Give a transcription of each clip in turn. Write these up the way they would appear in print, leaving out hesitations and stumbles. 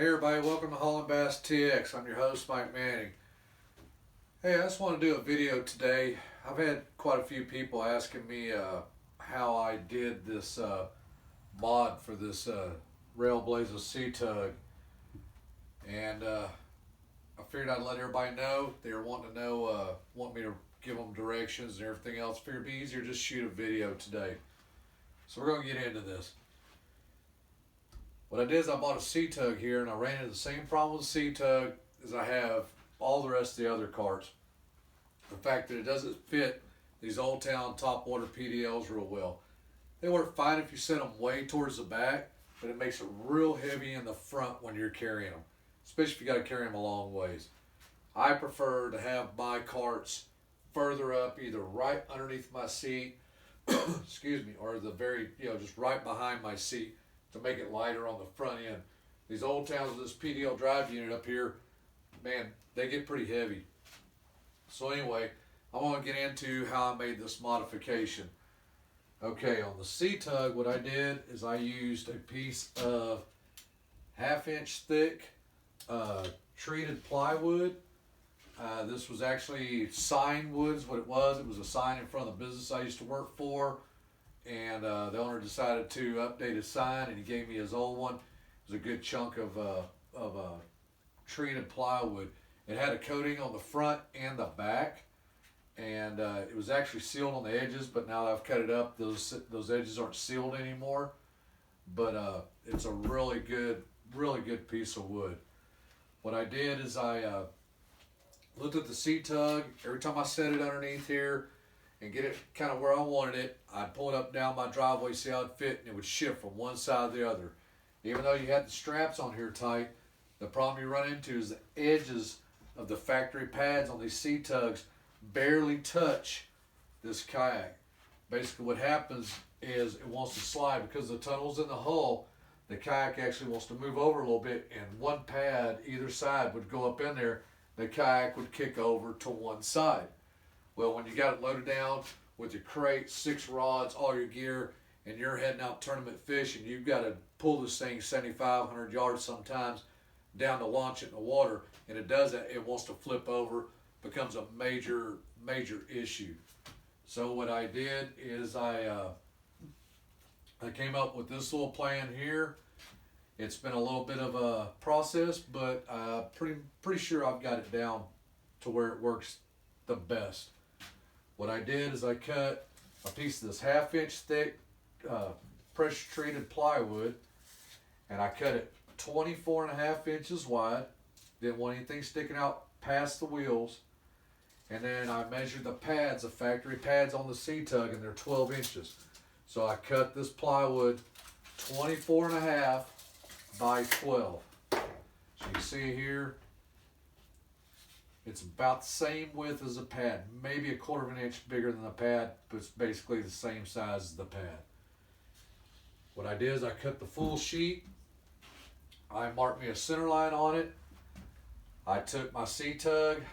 Hey everybody, welcome to Hauling Bass TX. I'm your host, Mike Manning. Hey, I just want to do a video today. I've had quite a few people asking me how I did this mod for this Railblazer C-Tug, and I figured I'd let everybody know. They were wanting to know, want me to give them directions and everything else. Figured it'd be easier to just shoot a video today. So we're going to get into this. What I did is I bought a C-Tug here, and I ran into the same problem with the C-Tug as I have all the rest of the other carts. The fact that it doesn't fit these Old Town top water PDLs real well. They work fine if you set them way towards the back, but it makes it real heavy in the front when you're carrying them, especially if you got to carry them a long ways. I prefer to have my carts further up, either right underneath my seat, excuse me, or the very, just right behind my seat, to make it lighter on the front end. These Old Towns with this PDL drive unit up here, man, they get pretty heavy. So anyway, I want to get into how I made this modification. Okay, on the C-Tug, what I did is I used a piece of 1/2 inch thick treated plywood. This was actually sign wood is what it was. It was a sign in front of the business I used to work for. And the owner decided to update his sign, and he gave me his old one. It was a good chunk of treated plywood. It had a coating on the front and the back, and it was actually sealed on the edges, but now that I've cut it up, those edges aren't sealed anymore. But it's a really good piece of wood. What I did is I looked at the C-Tug. Every time I set it underneath here and get it kind of where I wanted it, I'd pull it up down my driveway, see how it fit, and it would shift from one side to the other. Even though you had the straps on here tight, the problem you run into is the edges of the factory pads on these C-Tugs barely touch this kayak. Basically what happens is it wants to slide because the tunnel's in the hull. The kayak actually wants to move over a little bit, and one pad either side would go up in there. The kayak would kick over to one side. Well, when you got it loaded down with your crate, 6 rods, all your gear, and you're heading out tournament fishing, you've got to pull this thing 7,500 yards sometimes down to launch it in the water, and it does that. It wants to flip over, becomes a major issue. So what I did is I came up with this little plan here. It's been a little bit of a process, but pretty sure I've got it down to where it works the best. What I did is I cut a piece of this 1/2 inch thick pressure treated plywood, and I cut it 24.5 inches wide. Didn't want anything sticking out past the wheels. And then I measured the pads, the factory pads on the C-Tug, and they're 12 inches. So I cut this plywood 24.5 by 12. So you see here, it's about the same width as a pad, maybe 1/4 inch bigger than the pad, but it's basically the same size as the pad. What I did is I cut the full sheet. I marked me a center line on it. I took my C-Tug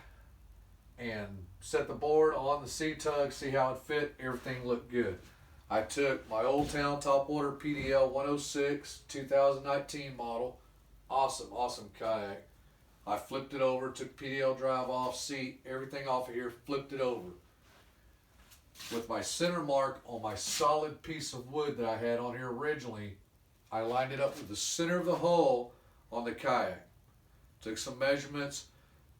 and set the board on the C-Tug, see how it fit. Everything looked good. I took my Old Town Topwater PDL 106 2019 model. Awesome kayak. I flipped it over, took PDL drive off, seat, everything off of here, flipped it over. With my center mark on my solid piece of wood that I had on here originally, I lined it up with the center of the hull on the kayak. Took some measurements,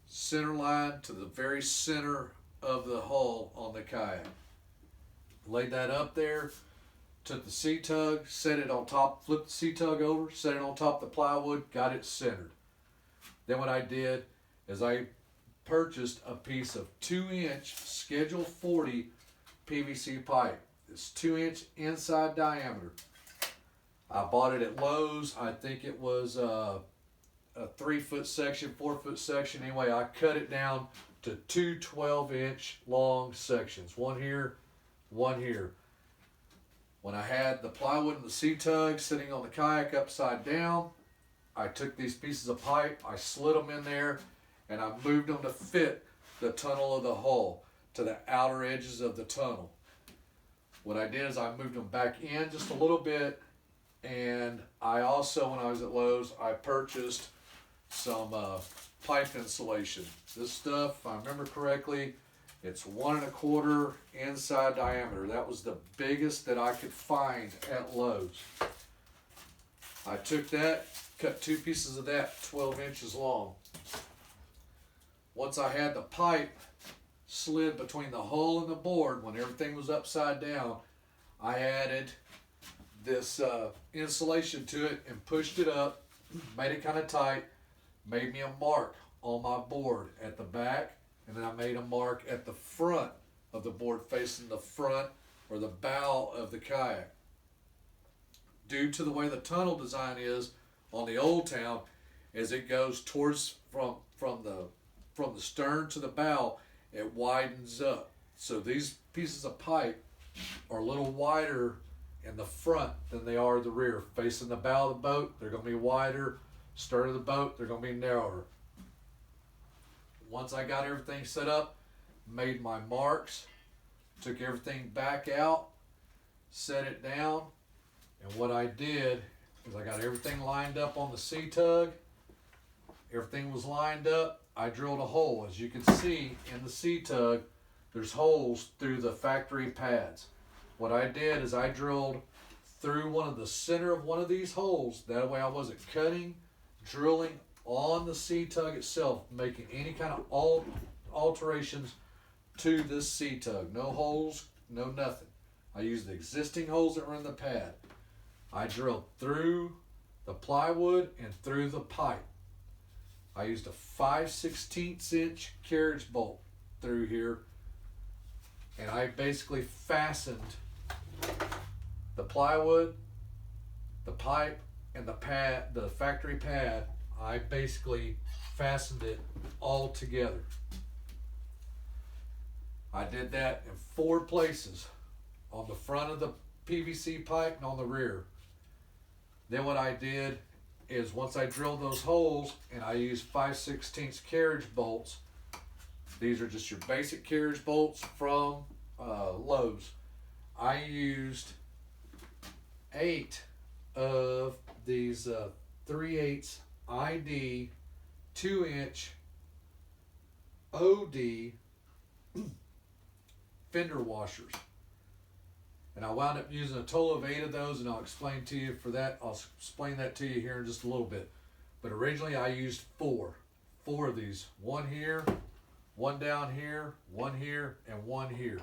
center line to the very center of the hull on the kayak. Laid that up there, took the C-Tug, set it on top, flipped the C-Tug over, set it on top of the plywood, got it centered. Then what I did is I purchased a piece of 2-inch Schedule 40 PVC pipe. It's 2-inch inside diameter. I bought it at Lowe's. I think it was a 3-foot section, 4-foot section. Anyway, I cut it down to 2 12-inch long sections. One here, one here. When I had the plywood and the C-Tug sitting on the kayak upside down, I took these pieces of pipe, I slid them in there, and I moved them to fit the tunnel of the hull to the outer edges of the tunnel. What I did is I moved them back in just a little bit, and I also, when I was at Lowe's, I purchased some pipe insulation. This stuff, if I remember correctly, it's 1 1/4 inside diameter. That was the biggest that I could find at Lowe's. I took that, cut 2 pieces of that 12 inches long. Once I had the pipe slid between the hole and the board, when everything was upside down, I added this insulation to it and pushed it up, made it kind of tight, made me a mark on my board at the back, and then I made a mark at the front of the board facing the front or the bow of the kayak. Due to the way the tunnel design is on the Old Town, as it goes towards from the stern to the bow, it widens up. So these pieces of pipe are a little wider in the front than they are the rear. Facing the bow of the boat, they're going to be wider. Stern of the boat, they're going to be narrower. Once I got everything set up, made my marks, took everything back out, set it down, and what I did is I got everything lined up on the C-Tug. Everything was lined up. I drilled a hole. As you can see in the C-Tug, there's holes through the factory pads. What I did is I drilled through the center of one of these holes. That way I wasn't cutting, drilling on the C-Tug itself, making any kind of alterations to this C-Tug. No holes, no nothing. I used the existing holes that were in the pad. I drilled through the plywood and through the pipe. I used a 5/16 inch carriage bolt through here, and I basically fastened the plywood, the pipe, and the pad, the factory pad. I basically fastened it all together. I did that in 4 places, on the front of the PVC pipe and on the rear. Then what I did is once I drilled those holes and I used 5/16 carriage bolts, these are just your basic carriage bolts from Lowe's. I used 8 of these 3/8 ID 2-inch OD fender washers. And I wound up using a total of 8 of those, and I'll explain to you for that. I'll explain that to you here in just a little bit. But originally I used 4 of these. 1 here, 1 down here, 1 here, and 1 here.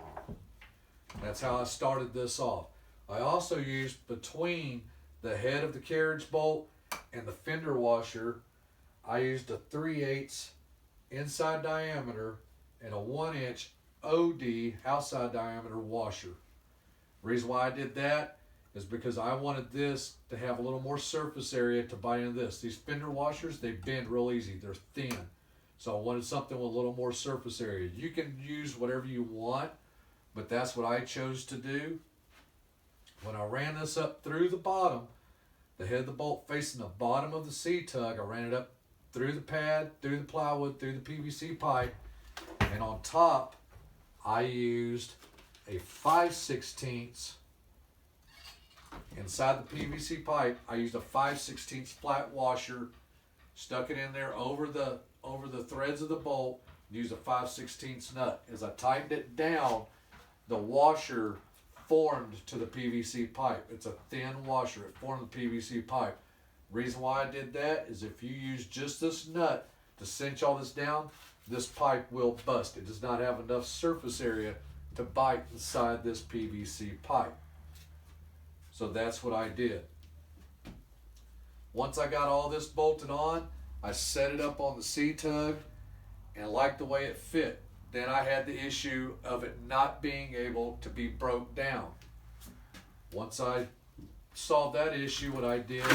That's how I started this off. I also used between the head of the carriage bolt and the fender washer, I used a 3/8 inside diameter and a 1-inch OD outside diameter washer. The reason why I did that is because I wanted this to have a little more surface area to bite into this. These fender washers, they bend real easy. They're thin. So I wanted something with a little more surface area. You can use whatever you want, but that's what I chose to do. When I ran this up through the bottom, the head of the bolt facing the bottom of the C-Tug, I ran it up through the pad, through the plywood, through the PVC pipe, and on top, I used a 5/16 inside the PVC pipe. I used a 5/16 flat washer, stuck it in there over the threads of the bolt, and used a 5/16 nut. As I tightened it down, the washer formed to the PVC pipe. It's a thin washer. It formed the PVC pipe. Reason why I did that is if you use just this nut to cinch all this down, this pipe will bust. It does not have enough surface area to bite inside this PVC pipe. So that's what I did. Once I got all this bolted on, I set it up on the C-Tug and liked the way it fit. Then I had the issue of it not being able to be broke down. Once I solved that issue, what I did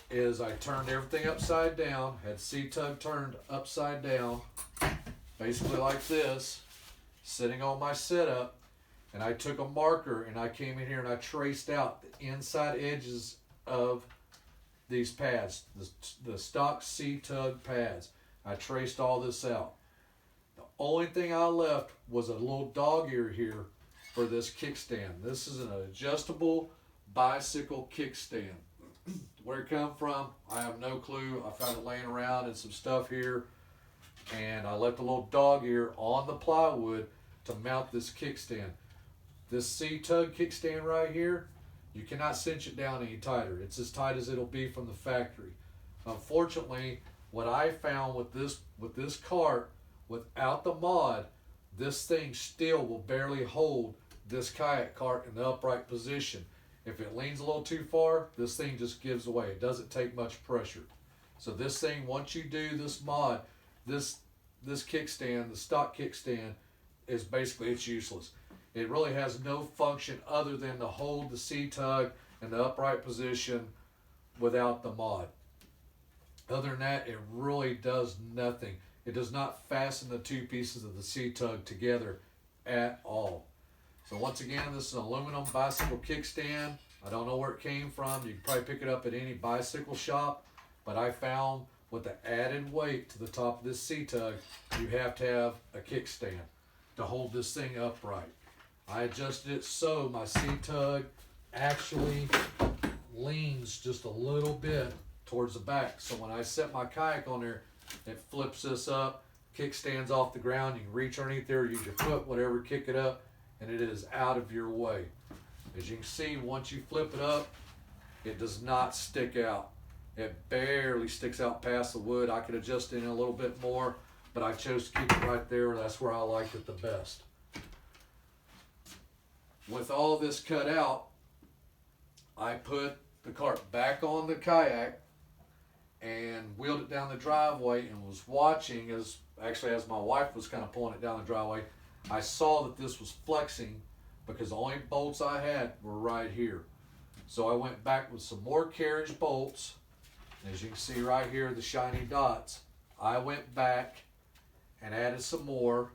is I turned everything upside down, had C-Tug turned upside down, basically like this, sitting on my setup, and I took a marker and I came in here and I traced out the inside edges of these pads, the stock C-Tug pads. I traced all this out. The only thing I left was a little dog ear here for this kickstand. This is an adjustable bicycle kickstand. Where it come from, I have no clue. I found it laying around in some stuff here, and I left a little dog ear on the plywood to mount this kickstand. This C-Tug kickstand right here, you cannot cinch it down any tighter. It's as tight as it'll be from the factory. Unfortunately, what I found with this cart, without the mod, this thing still will barely hold this kayak cart in the upright position. If it leans a little too far, this thing just gives away. It doesn't take much pressure. So this thing, once you do this mod, this kickstand, the stock kickstand, is basically, it's useless. It really has no function other than to hold the C-Tug in the upright position without the mod. Other than that, it really does nothing. It does not fasten the two pieces of the C-Tug together at all. So once again, this is an aluminum bicycle kickstand. I don't know where it came from. You can probably pick it up at any bicycle shop. But I found with the added weight to the top of this C-Tug, you have to have a kickstand to hold this thing upright. I adjusted it so my C-Tug actually leans just a little bit towards the back. So when I set my kayak on there, it flips this up, kickstands off the ground. You can reach underneath there, use your foot, whatever, kick it up, and it is out of your way. As you can see, once you flip it up, it does not stick out. It barely sticks out past the wood. I could adjust it in a little bit more, but I chose to keep it right there. That's where I liked it the best. With all this cut out, I put the cart back on the kayak and wheeled it down the driveway and was watching as my wife was kind of pulling it down the driveway. I saw that this was flexing because the only bolts I had were right here. So I went back with some more carriage bolts. As you can see right here, the shiny dots. I went back and added some more,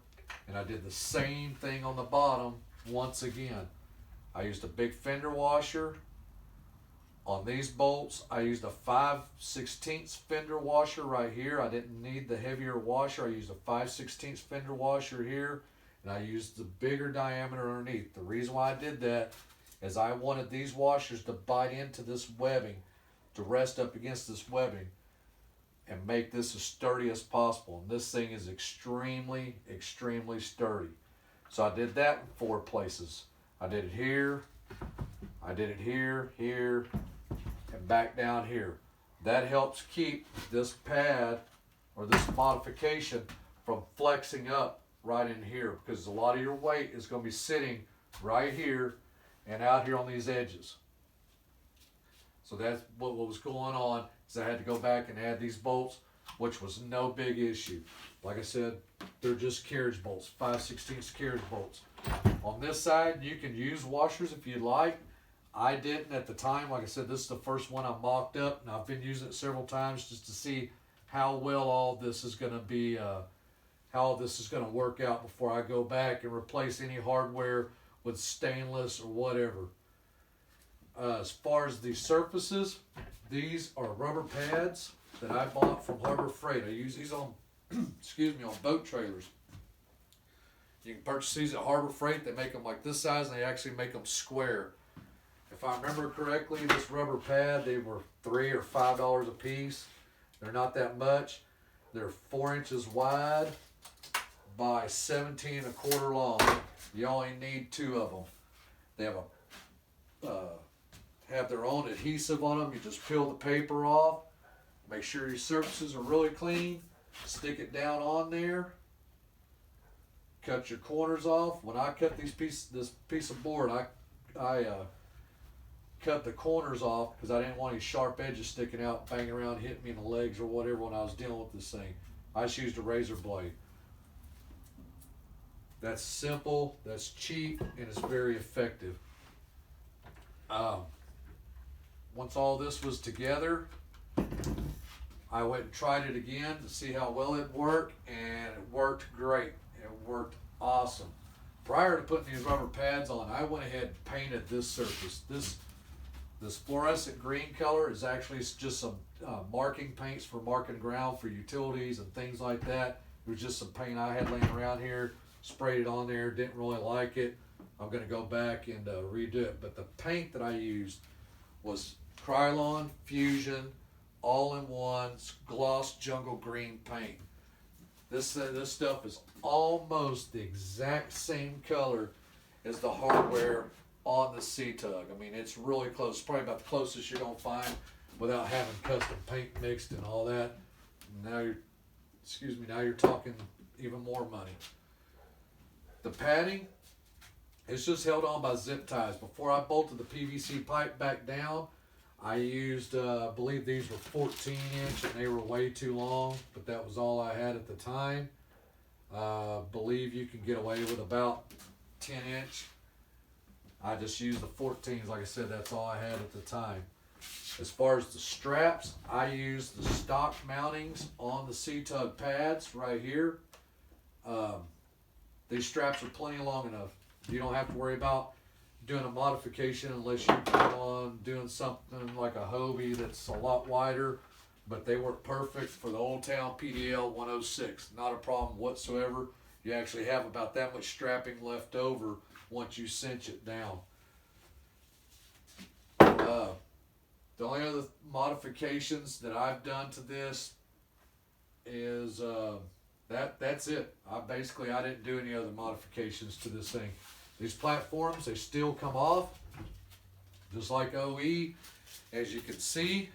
and I did the same thing on the bottom once again. I used a big fender washer. On these bolts, I used a 5/16 fender washer right here. I didn't need the heavier washer. I used a 5/16 fender washer here, and I used the bigger diameter underneath. The reason why I did that is I wanted these washers to bite into this webbing, to rest up against this webbing, and make this as sturdy as possible. And this thing is extremely, extremely sturdy. So I did that in 4 places. I did it here, I did it here, here, and back down here. That helps keep this pad or this modification from flexing up right in here, because a lot of your weight is going to be sitting right here and out here on these edges. So that's what was going on, is I had to go back and add these bolts, which was no big issue. Like I said, they're just carriage bolts, 5/16 carriage bolts. On this side, you can use washers if you'd like. I didn't at the time. Like I said, this is the first one I mocked up, and I've been using it several times just to see how well all this is going to be, how this is going to work out before I go back and replace any hardware with stainless or whatever. As far as the surfaces, these are rubber pads that I bought from Harbor Freight. I use these on, excuse me, on boat trailers. You can purchase these at Harbor Freight. They make them like this size, and they actually make them square. If I remember correctly, this rubber pad, they were $3 or $5 a piece. They're not that much. They're 4 inches wide by 17 1/4 long. You only need 2 of them. They have their own adhesive on them. You just peel the paper off. Make sure your surfaces are really clean. Stick it down on there. Cut your corners off. When I cut this piece of board, I cut the corners off because I didn't want any sharp edges sticking out, banging around, hitting me in the legs or whatever when I was dealing with this thing. I just used a razor blade. That's simple, that's cheap, and it's very effective. Once all this was together, I went and tried it again to see how well it worked, and it worked great. It worked awesome. Prior to putting these rubber pads on, I went ahead and painted this surface. This fluorescent green color is actually just some marking paints for marking ground for utilities and things like that. It was just some paint I had laying around here, sprayed it on there, didn't really like it. I'm going to go back and redo it. But the paint that I used was Krylon Fusion all-in-one gloss jungle green paint. This stuff is almost the exact same color as the hardware on the C-Tug. I mean, it's really close. It's probably about the closest you're gonna find without having custom paint mixed and all that. Now you're talking even more money. The padding is just held on by zip ties. Before I bolted the PVC pipe back down, I used, I believe these were 14 inch and they were way too long, but that was all I had at the time. Believe you can get away with about 10 inch. I just used the 14s. Like I said, that's all I had at the time. As far as the straps, I used the stock mountings on the C-Tug pads right here. These straps are plenty long enough. You don't have to worry about doing a modification unless you plan on doing something like a Hobie that's a lot wider, but they work perfect for the Old Town PDL 106. Not a problem whatsoever. You actually have about that much strapping left over once you cinch it down. The only other modifications that I've done to this is that's it. I didn't do any other modifications to this thing. These platforms, they still come off, just like OE. As you can see,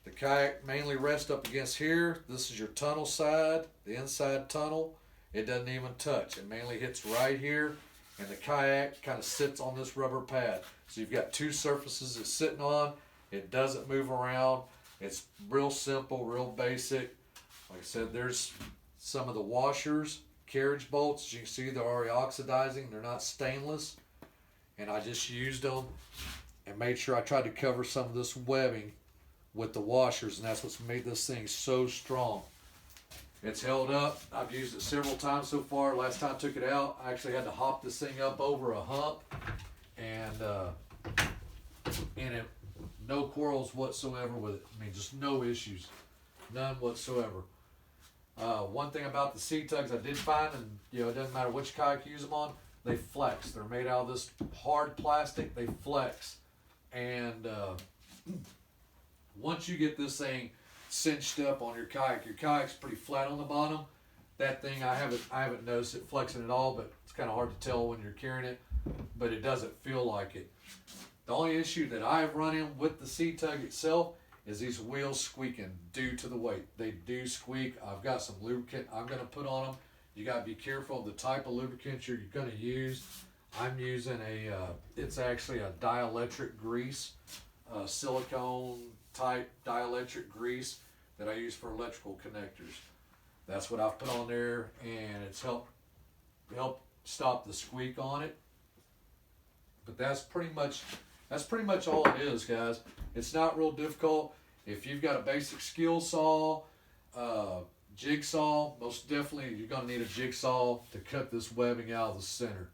the kayak mainly rests up against here. This is your tunnel side, the inside tunnel. It doesn't even touch. It mainly hits right here, and the kayak kind of sits on this rubber pad. So you've got two surfaces it's sitting on. It doesn't move around. It's real simple, real basic. Like I said, there's some of the washers, carriage bolts. As you can see, they're already oxidizing. They're not stainless. And I just used them and made sure I tried to cover some of this webbing with the washers, and that's what's made this thing so strong. It's held up. I've used it several times so far. Last time I took it out, I actually had to hop this thing up over a hump, and it, no quarrels whatsoever with it. I mean, just no issues, none whatsoever. One thing about the C-Tugs I did find, and it doesn't matter which kayak you use them on, they flex. They're made out of this hard plastic. They flex, and once you get this thing cinched up on your kayak's pretty flat on the bottom. That thing, I haven't noticed it flexing at all, but it's kind of hard to tell when you're carrying it, but it doesn't feel like it. The only issue that I've run in with the C-Tug itself is these wheels squeaking due to the weight. They do squeak. I've got some lubricant I'm going to put on them. You got to be careful of the type of lubricant you're going to use. I'm using it's actually a dielectric grease, silicone type dielectric grease that I use for electrical connectors. That's what I've put on there, and it's helped stop the squeak on it. But that's pretty much all it is, guys. It's not real difficult. If you've got a basic skill saw, jigsaw, most definitely you're going to need a jigsaw to cut this webbing out of the center.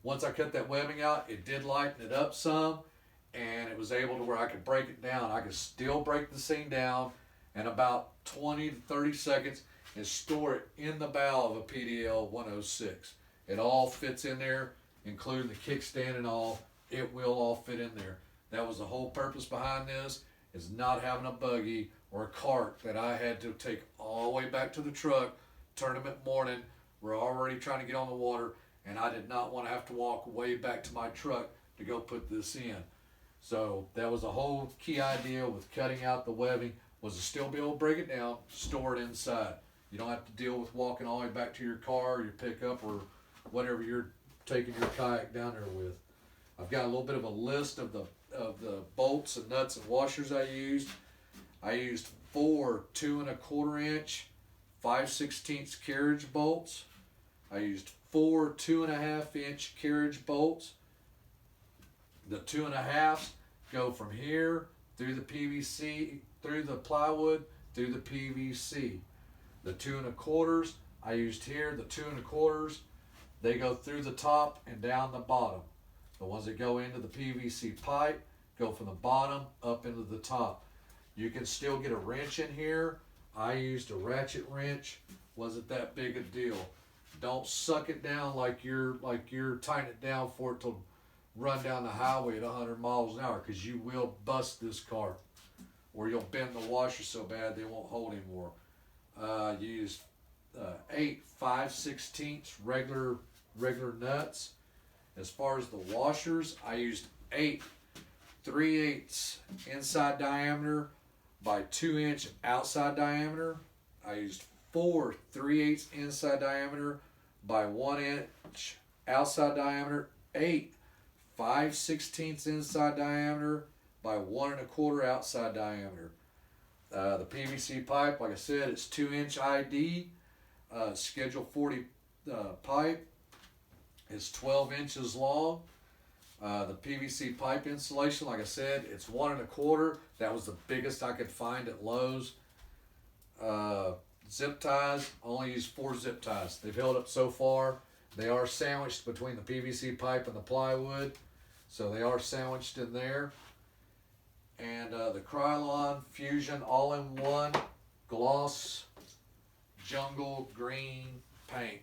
Once I cut that webbing out, it did lighten it up some, and it was able to where I could break it down. I could still break the thing down in about 20 to 30 seconds and store it in the bow of a PDL 106. It all fits in there, including the kickstand and all. It will all fit in there. That was the whole purpose behind this, is not having a buggy or a cart that I had to take all the way back to the truck, tournament morning. We're already trying to get on the water, and I did not want to have to walk way back to my truck to go put this in. So that was the whole key idea with cutting out the webbing, was to still be able to break it down, store it inside. You don't have to deal with walking all the way back to your car or your pickup or whatever you're taking your kayak down there with. I've got a little bit of a list of the bolts and nuts and washers I used. I used 4 2 1/4 inch 5/16 carriage bolts. I used 4 2 1/2 inch carriage bolts. The 2 1/2 go from here through the PVC, through the plywood, through the PVC. The 2 1/4 I used here, the 2 1/4, they go through the top and down the bottom. The ones that go into the PVC pipe go from the bottom up into the top. You can still get a wrench in here. I used a ratchet wrench. Wasn't that big a deal. Don't suck it down like you're tightening it down for it to run down the highway at 100 miles an hour, because you will bust this car, or you'll bend the washer so bad they won't hold anymore. Used 8 5/16 regular nuts. As far as the washers, I used 8 3/8 inside diameter by 2-inch outside diameter. I used 4 3/8 inside diameter by 1-inch outside diameter. 8 5/16 inside diameter by 1 1/4 outside diameter. The PVC pipe, like I said, it's 2-inch ID. Schedule 40 pipe is 12 inches long. The PVC pipe insulation, like I said, it's 1 1/4. That was the biggest I could find at Lowe's. Zip ties, only used 4 zip ties. They've held up so far. They are sandwiched between the PVC pipe and the plywood, so they are sandwiched in there. And the Krylon Fusion all-in-one gloss jungle green paint.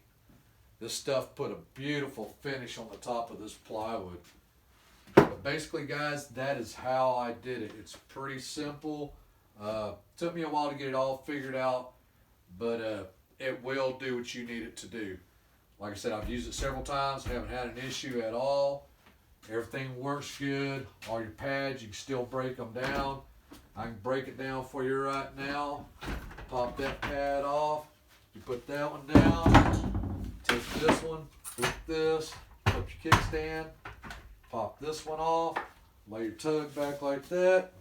This stuff put a beautiful finish on the top of this plywood. But basically, guys, that is how I did it. It's pretty simple. Took me a while to get it all figured out, but it will do what you need it to do. Like I said, I've used it several times, haven't had an issue at all. Everything works good. All your pads, you can still break them down. I can break it down for you right now. Pop that pad off. You put that one down. Take this one, put this, put your kickstand. Pop this one off. Lay your tug back like that.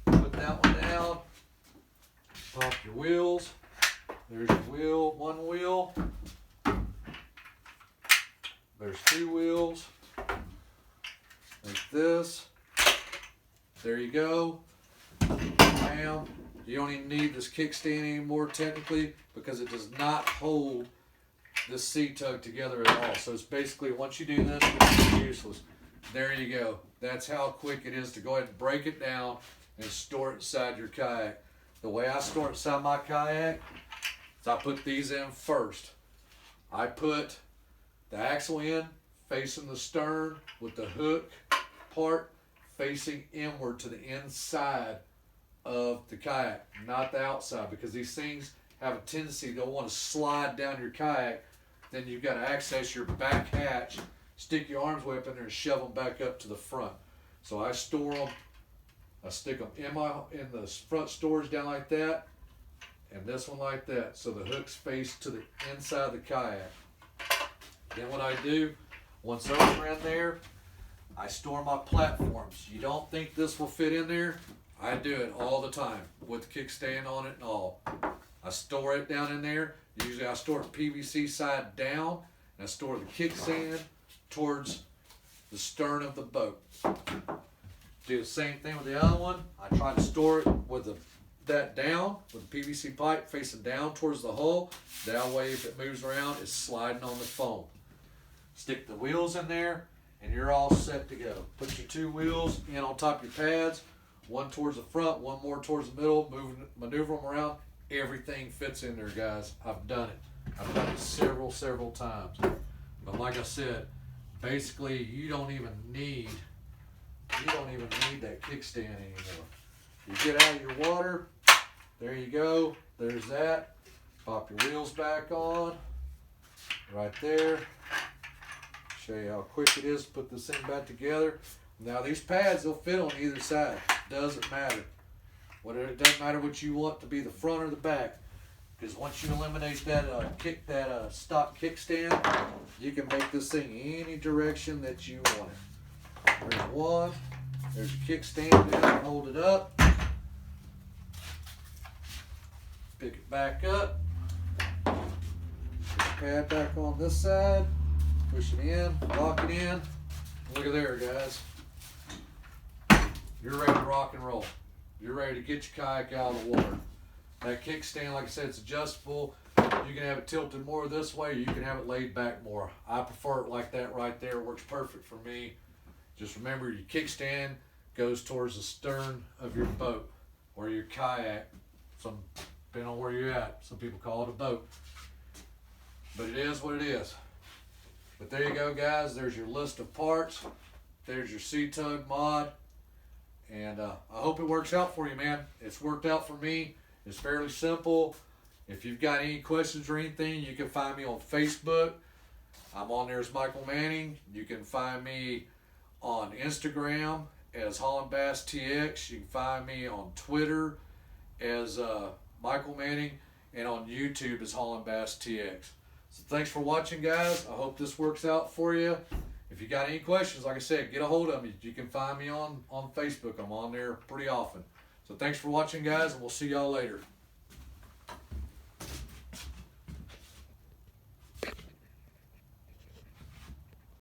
Put that one down. Pop your wheels. There's your wheel, one wheel. There's 2 wheels. Like this. There you go. Bam. You don't even need this kickstand anymore technically, because it does not hold this C-Tug together at all. So it's basically, once you do this, it's useless. There you go. That's how quick it is to go ahead and break it down and store it inside your kayak. The way I store it inside my kayak is I put these in first. I put the axle in facing the stern with the hook part facing inward to the inside of the kayak, not the outside, because these things have a tendency, they'll want to slide down your kayak. Then you've got to access your back hatch, stick your arms way up in there and shove them back up to the front. So I store them, I stick them in the front storage down like that, and this one like that, so the hooks face to the inside of the kayak. Then what I do, once those are in there, I store my platforms. You don't think this will fit in there? I do it all the time with the kickstand on it and all. I store it down in there. Usually I store the PVC side down, and I store the kickstand towards the stern of the boat. Do the same thing with the other one. I try to store it with that down, with the PVC pipe facing down towards the hull. That way if it moves around, it's sliding on the foam. Stick the wheels in there, and you're all set to go. Put your 2 wheels in on top of your pads, one towards the front, one more towards the middle, maneuver them around. Everything fits in there, guys. I've done it. I've done it several times. But like I said, basically you don't even need that kickstand anymore. You get out of your water, there you go, there's that. Pop your wheels back on, right there. Show you how quick it is to put this thing back together. Now these pads, they'll fit on either side. Doesn't matter. It doesn't matter what you want to be, the front or the back. Because once you eliminate that stock kickstand, you can make this thing any direction that you want it. There's one. There's your kickstand there. Hold it up. Pick it back up. Put the pad back on this side. Push it in. Lock it in. Look at there, guys. You're ready to rock and roll. You're ready to get your kayak out of the water. That kickstand, like I said, it's adjustable. You can have it tilted more this way, or you can have it laid back more. I prefer it like that right there. It works perfect for me. Just remember, your kickstand goes towards the stern of your boat or your kayak. Depending on where you're at. Some people call it a boat. But it is what it is. But there you go, guys. There's your list of parts. there's your C-Tug Mod. And I hope it works out for you, man. It's worked out for me. It's fairly simple. If you've got any questions or anything, you can find me on Facebook. I'm on there as Michael Manning. You can find me on Instagram as Holland Bass TX. You can find me on Twitter as Michael Manning, and on YouTube as Holland Bass TX. So thanks for watching, guys. I hope this works out for you. If you got any questions, like I said, get a hold of me. You can find me on Facebook. I'm on there pretty often. So thanks for watching, guys, and we'll see y'all later.